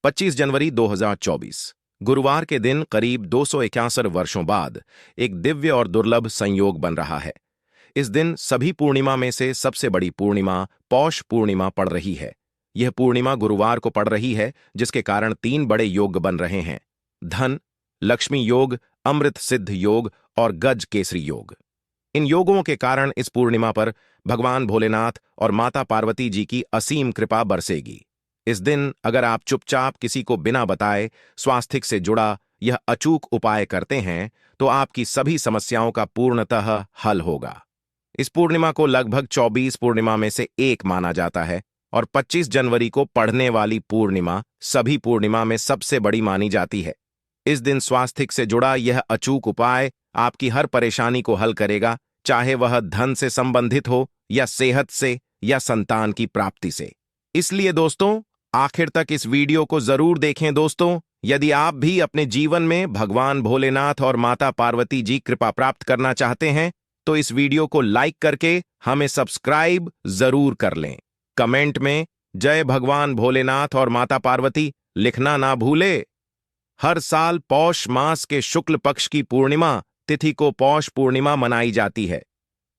25 जनवरी 2024 गुरुवार के दिन करीब 261 वर्षों बाद एक दिव्य और दुर्लभ संयोग बन रहा है। इस दिन सभी पूर्णिमा में से सबसे बड़ी पूर्णिमा पौष पूर्णिमा पड़ रही है। यह पूर्णिमा गुरुवार को पड़ रही है, जिसके कारण 3 बड़े योग बन रहे हैं: धन, लक्ष्मी योग, अमृत सिद्ध योग और गज केसरी योग। इन योगों के कारण इस पूर्णिमा पर भगवान भोलेनाथ और माता पार्वती जी की असीम कृपा बरसेगी। इस दिन अगर आप चुपचाप किसी को बिना बताए स्वास्थ्य से जुड़ा यह अचूक उपाय करते हैं तो आपकी सभी समस्याओं का पूर्णतः हल होगा। इस पूर्णिमा को लगभग 24 पूर्णिमा में से एक माना जाता है और 25 जनवरी को पड़ने वाली पूर्णिमा सभी पूर्णिमा में सबसे बड़ी मानी जाती है। इस दिन स्वास्थ्य से जुड़ा यह अचूक उपाय आपकी हर परेशानी को हल करेगा, चाहे वह धन से संबंधित हो या सेहत से या संतान की प्राप्ति से। इसलिए दोस्तों, आखिर तक इस वीडियो को जरूर देखें। दोस्तों, यदि आप भी अपने जीवन में भगवान भोलेनाथ और माता पार्वती जी कृपा प्राप्त करना चाहते हैं तो इस वीडियो को लाइक करके हमें सब्सक्राइब जरूर कर लें। कमेंट में जय भगवान भोलेनाथ और माता पार्वती लिखना ना भूले। हर साल पौष मास के शुक्ल पक्ष की पूर्णिमा तिथि को पौष पूर्णिमा मनाई जाती है।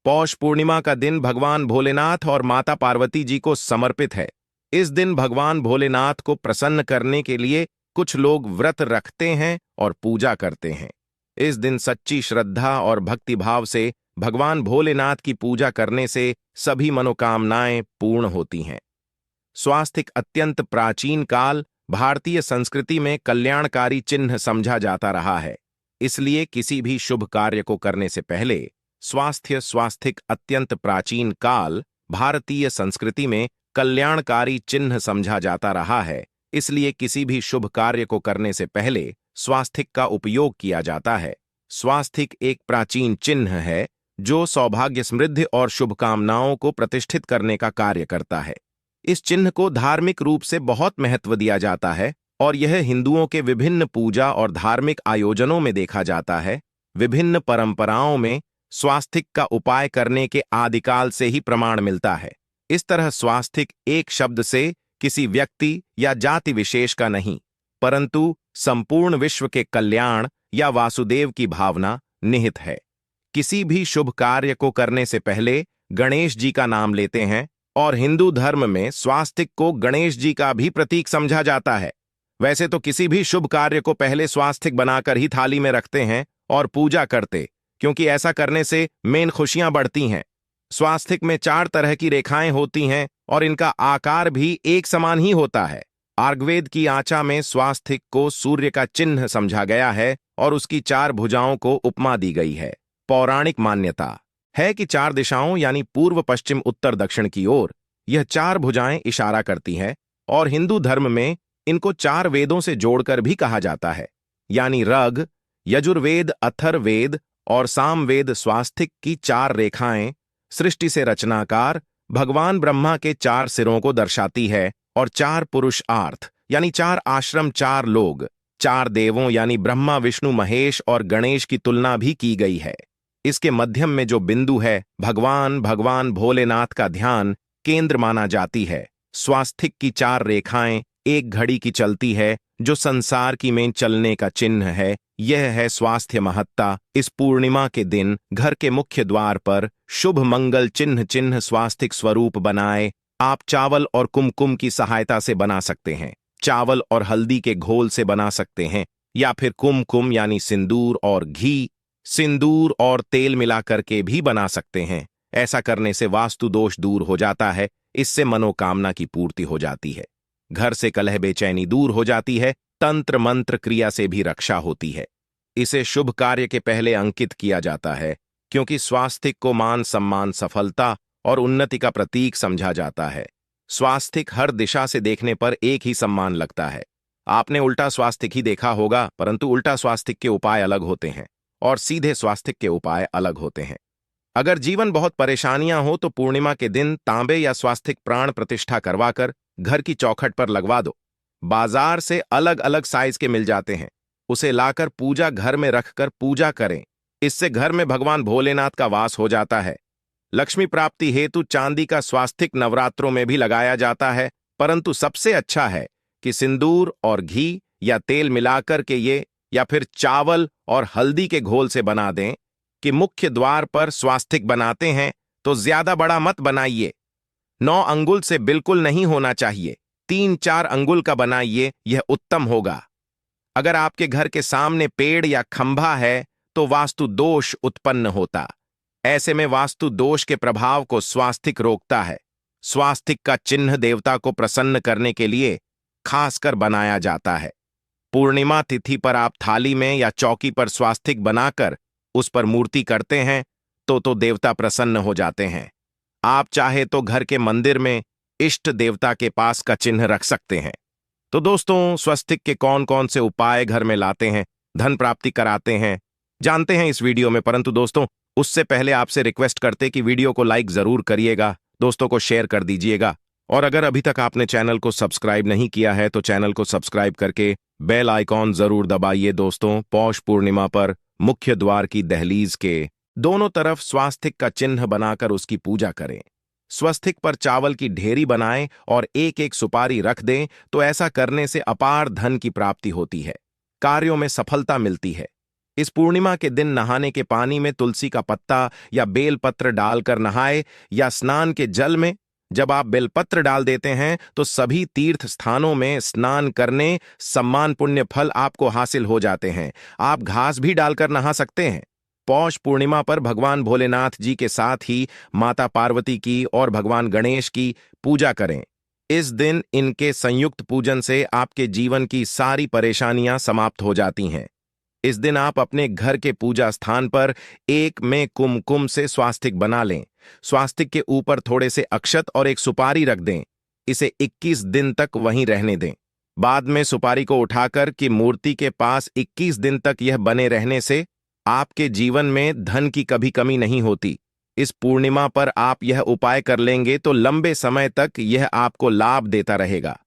पौष पूर्णिमा का दिन भगवान भोलेनाथ और माता पार्वती जी को समर्पित है। इस दिन भगवान भोलेनाथ को प्रसन्न करने के लिए कुछ लोग व्रत रखते हैं और पूजा करते हैं। इस दिन सच्ची श्रद्धा और भक्तिभाव से भगवान भोलेनाथ की पूजा करने से सभी मनोकामनाएं पूर्ण होती हैं। स्वास्थ्य अत्यंत प्राचीन काल भारतीय संस्कृति में कल्याणकारी चिन्ह समझा जाता रहा है। इसलिए किसी भी शुभ कार्य को करने से पहले स्वास्थ्य अत्यंत प्राचीन काल भारतीय संस्कृति में कल्याणकारी चिन्ह समझा जाता रहा है। इसलिए किसी भी शुभ कार्य को करने से पहले स्वास्थ्य का उपयोग किया जाता है। स्वास्थ्य एक प्राचीन चिन्ह है जो सौभाग्य, समृद्धि और शुभकामनाओं को प्रतिष्ठित करने का कार्य करता है। इस चिन्ह को धार्मिक रूप से बहुत महत्व दिया जाता है और यह हिंदुओं के विभिन्न पूजा और धार्मिक आयोजनों में देखा जाता है। विभिन्न परंपराओं में स्वास्थ्य का उपाय करने के आदिकाल से ही प्रमाण मिलता है। इस तरह स्वास्थ्य एक शब्द से किसी व्यक्ति या जाति विशेष का नहीं, परंतु संपूर्ण विश्व के कल्याण या वासुदेव की भावना निहित है। किसी भी शुभ कार्य को करने से पहले गणेश जी का नाम लेते हैं और हिंदू धर्म में स्वास्थ्य को गणेश जी का भी प्रतीक समझा जाता है। वैसे तो किसी भी शुभ कार्य को पहले स्वास्थ्य बनाकर ही थाली में रखते हैं और पूजा करते, क्योंकि ऐसा करने से मेन खुशियां बढ़ती हैं। स्वास्थ्य में 4 तरह की रेखाएं होती हैं और इनका आकार भी एक समान ही होता है। आर्गवेद की आचा में स्वास्थ्य को सूर्य का चिन्ह समझा गया है और उसकी 4 भुजाओं को उपमा दी गई है। पौराणिक मान्यता है कि 4 दिशाओं यानी पूर्व, पश्चिम, उत्तर, दक्षिण की ओर यह 4 भुजाएं इशारा करती हैं और हिंदू धर्म में इनको 4 वेदों से जोड़कर भी कहा जाता है, यानी ऋग, यजुर्वेद, अथर्ववेद और सामवेद। स्वास्थ्य की 4 रेखाएं सृष्टि से रचनाकार भगवान ब्रह्मा के 4 सिरों को दर्शाती है और 4 पुरुषार्थ यानी 4 आश्रम, 4 लोग, 4 देवों यानी ब्रह्मा, विष्णु, महेश और गणेश की तुलना भी की गई है। इसके मध्यम में जो बिंदु है भगवान भोलेनाथ का ध्यान केंद्र माना जाती है। स्वास्थ्य की 4 रेखाएं एक घड़ी की चलती है जो संसार की में चलने का चिन्ह है। यह है स्वास्थ्य महत्ता। इस पूर्णिमा के दिन घर के मुख्य द्वार पर शुभ मंगल चिन्ह स्वास्थ्य स्वरूप बनाए। आप चावल और कुमकुम की सहायता से बना सकते हैं, चावल और हल्दी के घोल से बना सकते हैं, या फिर कुमकुम यानी सिंदूर और घी, सिंदूर और तेल मिलाकर के भी बना सकते हैं। ऐसा करने से वास्तु दोष दूर हो जाता है। इससे मनोकामना की पूर्ति हो जाती है। घर से कलह बेचैनी दूर हो जाती है। तंत्र मंत्र क्रिया से भी रक्षा होती है। इसे शुभ कार्य के पहले अंकित किया जाता है क्योंकि स्वास्थ्य को मान सम्मान, सफलता और उन्नति का प्रतीक समझा जाता है। स्वास्थ्य हर दिशा से देखने पर एक ही सम्मान लगता है। आपने उल्टा स्वास्थ्य ही देखा होगा, परंतु उल्टा स्वास्थ्य के उपाय अलग होते हैं और सीधे स्वास्थ्य के उपाय अलग होते हैं। अगर जीवन बहुत परेशानियां हो तो पूर्णिमा के दिन तांबे या स्वास्थ्य प्राण प्रतिष्ठा करवाकर घर की चौखट पर लगवा दो। बाजार से अलग अलग साइज के मिल जाते हैं, उसे लाकर पूजा घर में रखकर पूजा करें। इससे घर में भगवान भोलेनाथ का वास हो जाता है। लक्ष्मी प्राप्ति हेतु चांदी का स्वास्तिक नवरात्रों में भी लगाया जाता है, परंतु सबसे अच्छा है कि सिंदूर और घी या तेल मिलाकर के ये, या फिर चावल और हल्दी के घोल से बना दें कि मुख्य द्वार पर स्वास्तिक बनाते हैं, तो ज्यादा बड़ा मत बनाइए। 9 अंगुल से बिल्कुल नहीं होना चाहिए, 3-4 अंगुल का बनाइए, यह उत्तम होगा। अगर आपके घर के सामने पेड़ या खंभा है तो वास्तु दोष उत्पन्न होता। ऐसे में वास्तु दोष के प्रभाव को स्वास्तिक रोकता है। स्वास्तिक का चिन्ह देवता को प्रसन्न करने के लिए खासकर बनाया जाता है। पूर्णिमा तिथि पर आप थाली में या चौकी पर स्वास्तिक बनाकर उस पर मूर्ति करते हैं तो देवता प्रसन्न हो जाते हैं। आप चाहे तो घर के मंदिर में इष्ट देवता के पास का चिन्ह रख सकते हैं। तो दोस्तों, स्वस्तिक के कौन कौन से उपाय घर में लाते हैं, धन प्राप्ति कराते हैं, जानते हैं इस वीडियो में। परंतु दोस्तों, उससे पहले आपसे रिक्वेस्ट करते कि वीडियो को लाइक जरूर करिएगा, दोस्तों को शेयर कर दीजिएगा, और अगर अभी तक आपने चैनल को सब्सक्राइब नहीं किया है तो चैनल को सब्सक्राइब करके बेल आइकॉन जरूर दबाइए। दोस्तों, पौष पूर्णिमा पर मुख्य द्वार की दहलीज के दोनों तरफ स्वास्तिक का चिन्ह बनाकर उसकी पूजा करें। स्वस्तिक पर चावल की ढेरी बनाएं और एक एक सुपारी रख दें, तो ऐसा करने से अपार धन की प्राप्ति होती है, कार्यों में सफलता मिलती है। इस पूर्णिमा के दिन नहाने के पानी में तुलसी का पत्ता या बेलपत्र डालकर नहाए, या स्नान के जल में जब आप बेलपत्र डाल देते हैं तो सभी तीर्थ स्थानों में स्नान करने सम्मान पुण्य फल आपको हासिल हो जाते हैं। आप घास भी डालकर नहा सकते हैं। पौष पूर्णिमा पर भगवान भोलेनाथ जी के साथ ही माता पार्वती की और भगवान गणेश की पूजा करें। इस दिन इनके संयुक्त पूजन से आपके जीवन की सारी परेशानियां समाप्त हो जाती हैं। इस दिन आप अपने घर के पूजा स्थान पर एक में कुमकुम से स्वास्तिक बना लें। स्वास्तिक के ऊपर थोड़े से अक्षत और एक सुपारी रख दें। इसे 21 दिन तक वहीं रहने दें। बाद में सुपारी को उठाकर की मूर्ति के पास 21 दिन तक यह बने रहने से आपके जीवन में धन की कभी कमी नहीं होती। इस पूर्णिमा पर आप यह उपाय कर लेंगे तो लंबे समय तक यह आपको लाभ देता रहेगा।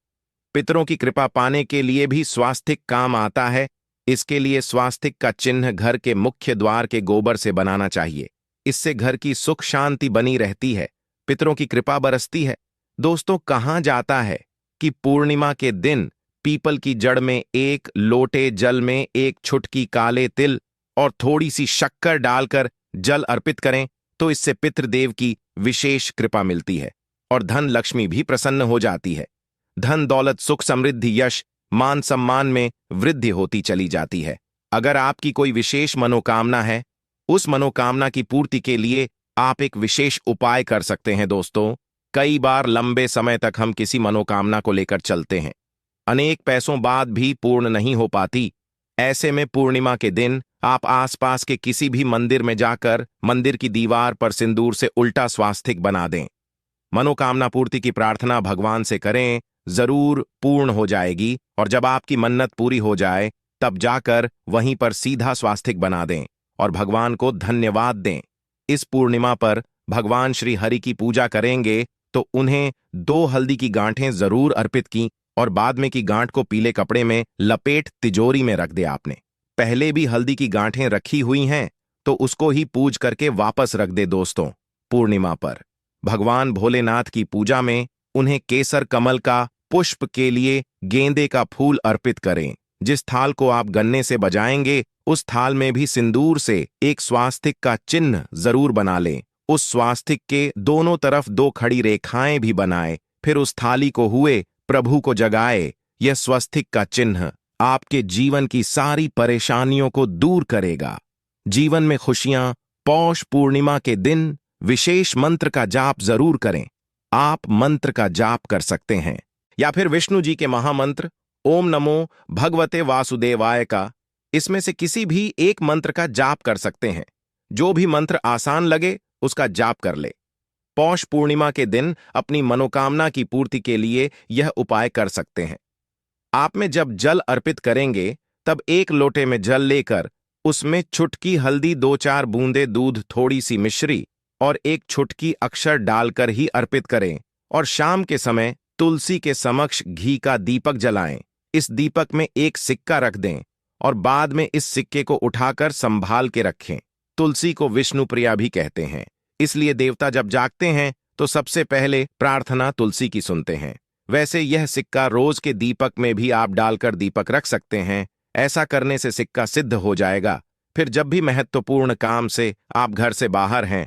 पितरों की कृपा पाने के लिए भी स्वास्तिक काम आता है। इसके लिए स्वास्तिक का चिन्ह घर के मुख्य द्वार के गोबर से बनाना चाहिए। इससे घर की सुख शांति बनी रहती है, पितरों की कृपा बरसती है। दोस्तों, कहा जाता है कि पूर्णिमा के दिन पीपल की जड़ में एक लोटे जल में एक चुटकी काले तिल और थोड़ी सी शक्कर डालकर जल अर्पित करें, तो इससे पितृदेव की विशेष कृपा मिलती है और धन लक्ष्मी भी प्रसन्न हो जाती है। धन दौलत सुख समृद्धि यश मान सम्मान में वृद्धि होती चली जाती है। अगर आपकी कोई विशेष मनोकामना है, उस मनोकामना की पूर्ति के लिए आप एक विशेष उपाय कर सकते हैं। दोस्तों, कई बार लंबे समय तक हम किसी मनोकामना को लेकर चलते हैं, अनेक पैसों बाद भी पूर्ण नहीं हो पाती। ऐसे में पूर्णिमा के दिन आप आसपास के किसी भी मंदिर में जाकर मंदिर की दीवार पर सिंदूर से उल्टा स्वास्तिक बना दें। मनोकामना पूर्ति की प्रार्थना भगवान से करें, जरूर पूर्ण हो जाएगी। और जब आपकी मन्नत पूरी हो जाए तब जाकर वहीं पर सीधा स्वास्तिक बना दें और भगवान को धन्यवाद दें। इस पूर्णिमा पर भगवान श्री हरि की पूजा करेंगे तो उन्हें 2 हल्दी की गांठें जरूर अर्पित की और बाद में की गांठ को पीले कपड़े में लपेट तिजोरी में रख दे। आपने पहले भी हल्दी की गांठें रखी हुई हैं तो उसको ही पूज करके वापस रख दे। दोस्तों, पूर्णिमा पर भगवान भोलेनाथ की पूजा में उन्हें केसर कमल का पुष्प के लिए गेंदे का फूल अर्पित करें। जिस थाल को आप गन्ने से बजाएंगे उस थाल में भी सिंदूर से एक स्वास्तिक का चिन्ह जरूर बना लें। उस स्वास्तिक के दोनों तरफ 2 खड़ी रेखाएं भी बनाए, फिर उस थाली को हुए प्रभु को जगाए। यह स्वस्तिक का चिन्ह आपके जीवन की सारी परेशानियों को दूर करेगा, जीवन में खुशियां। पौष पूर्णिमा के दिन विशेष मंत्र का जाप जरूर करें। आप मंत्र का जाप कर सकते हैं या फिर विष्णु जी के महामंत्र ओम नमो भगवते वासुदेवाय का, इसमें से किसी भी एक मंत्र का जाप कर सकते हैं। जो भी मंत्र आसान लगे उसका जाप कर ले। पौष पूर्णिमा के दिन अपनी मनोकामना की पूर्ति के लिए यह उपाय कर सकते हैं। आप में जब जल अर्पित करेंगे तब 1 लोटे में जल लेकर उसमें चुटकी हल्दी, 2-4 बूंदे दूध, थोड़ी सी मिश्री और 1 चुटकी अक्षर डालकर ही अर्पित करें। और शाम के समय तुलसी के समक्ष घी का दीपक जलाएं। इस दीपक में 1 सिक्का रख दें और बाद में इस सिक्के को उठाकर संभाल के रखें। तुलसी को विष्णु प्रिया भी कहते हैं, इसलिए देवता जब जागते हैं तो सबसे पहले प्रार्थना तुलसी की सुनते हैं। वैसे यह सिक्का रोज के दीपक में भी आप डालकर दीपक रख सकते हैं। ऐसा करने से सिक्का सिद्ध हो जाएगा। फिर जब भी महत्वपूर्ण काम से आप घर से बाहर हैं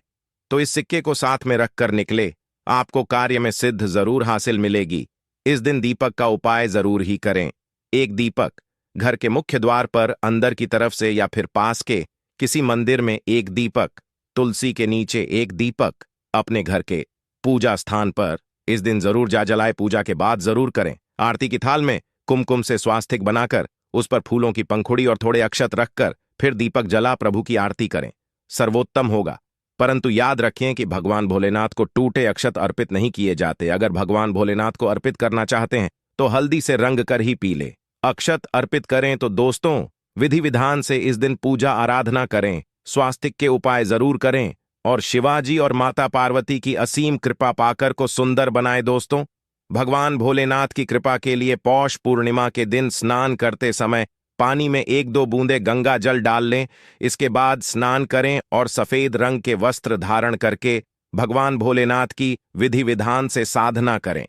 तो इस सिक्के को साथ में रखकर निकले, आपको कार्य में सिद्ध जरूर हासिल मिलेगी। इस दिन दीपक का उपाय जरूर ही करें। एक दीपक घर के मुख्य द्वार पर अंदर की तरफ से या फिर पास के किसी मंदिर में एक दीपक, तुलसी के नीचे एक दीपक, अपने घर के पूजा स्थान पर इस दिन जरूर जलाए। पूजा के बाद जरूर करें। आरती की थाल में कुमकुम से स्वास्तिक बनाकर उस पर फूलों की पंखुड़ी और थोड़े अक्षत रखकर फिर दीपक जला प्रभु की आरती करें, सर्वोत्तम होगा। परंतु याद रखें कि भगवान भोलेनाथ को टूटे अक्षत अर्पित नहीं किए जाते। अगर भगवान भोलेनाथ को अर्पित करना चाहते हैं तो हल्दी से रंग कर ही पी ले। अक्षत अर्पित करें तो दोस्तों विधि विधान से इस दिन पूजा आराधना करें, स्वास्तिक के उपाय जरूर करें और शिवाजी और माता पार्वती की असीम कृपा पाकर को सुंदर बनाए। दोस्तों, भगवान भोलेनाथ की कृपा के लिए पौष पूर्णिमा के दिन स्नान करते समय पानी में 1-2 बूंदे गंगा जल डाल लें। इसके बाद स्नान करें और सफेद रंग के वस्त्र धारण करके भगवान भोलेनाथ की विधि विधान से साधना करें।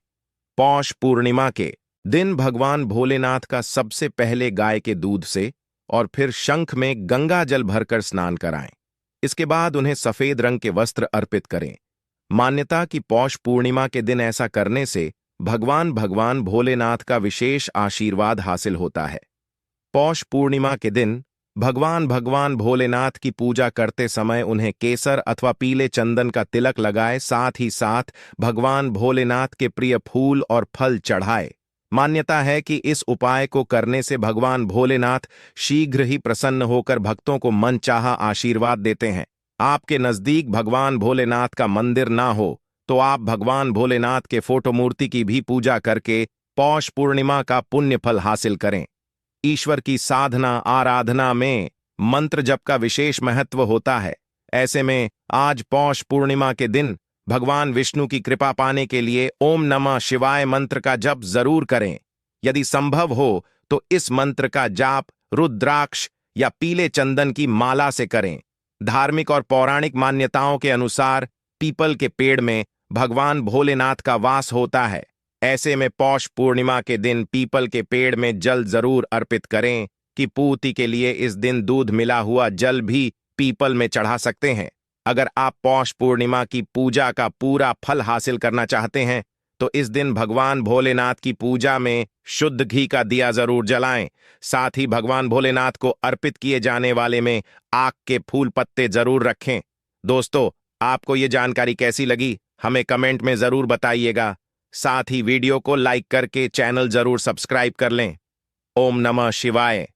पौष पूर्णिमा के दिन भगवान भोलेनाथ का सबसे पहले गाय के दूध से और फिर शंख में गंगा जल भरकर स्नान कराएं। इसके बाद उन्हें सफेद रंग के वस्त्र अर्पित करें। मान्यता कि पौष पूर्णिमा के दिन ऐसा करने से भगवान भोलेनाथ का विशेष आशीर्वाद हासिल होता है। पौष पूर्णिमा के दिन भगवान भोलेनाथ की पूजा करते समय उन्हें केसर अथवा पीले चंदन का तिलक लगाए, साथ ही साथ भगवान भोलेनाथ के प्रिय फूल और फल चढ़ाए। मान्यता है कि इस उपाय को करने से भगवान भोलेनाथ शीघ्र ही प्रसन्न होकर भक्तों को मनचाहा आशीर्वाद देते हैं। आपके नजदीक भगवान भोलेनाथ का मंदिर ना हो तो आप भगवान भोलेनाथ के फोटो मूर्ति की भी पूजा करके पौष पूर्णिमा का पुण्य फल हासिल करें। ईश्वर की साधना आराधना में मंत्र जप का विशेष महत्व होता है। ऐसे में आज पौष पूर्णिमा के दिन भगवान विष्णु की कृपा पाने के लिए ओम नमः शिवाय मंत्र का जप जरूर करें। यदि संभव हो तो इस मंत्र का जाप रुद्राक्ष या पीले चंदन की माला से करें। धार्मिक और पौराणिक मान्यताओं के अनुसार पीपल के पेड़ में भगवान भोलेनाथ का वास होता है। ऐसे में पौष पूर्णिमा के दिन पीपल के पेड़ में जल जरूर अर्पित करें कि पूर्ति के लिए इस दिन दूध मिला हुआ जल भी पीपल में चढ़ा सकते हैं। अगर आप पौष पूर्णिमा की पूजा का पूरा फल हासिल करना चाहते हैं तो इस दिन भगवान भोलेनाथ की पूजा में शुद्ध घी का दिया जरूर जलाएं। साथ ही भगवान भोलेनाथ को अर्पित किए जाने वाले में आक के फूल पत्ते जरूर रखें। दोस्तों, आपको ये जानकारी कैसी लगी हमें कमेंट में जरूर बताइएगा। साथ ही वीडियो को लाइक करके चैनल जरूर सब्सक्राइब कर लें। ओम नमः शिवाय।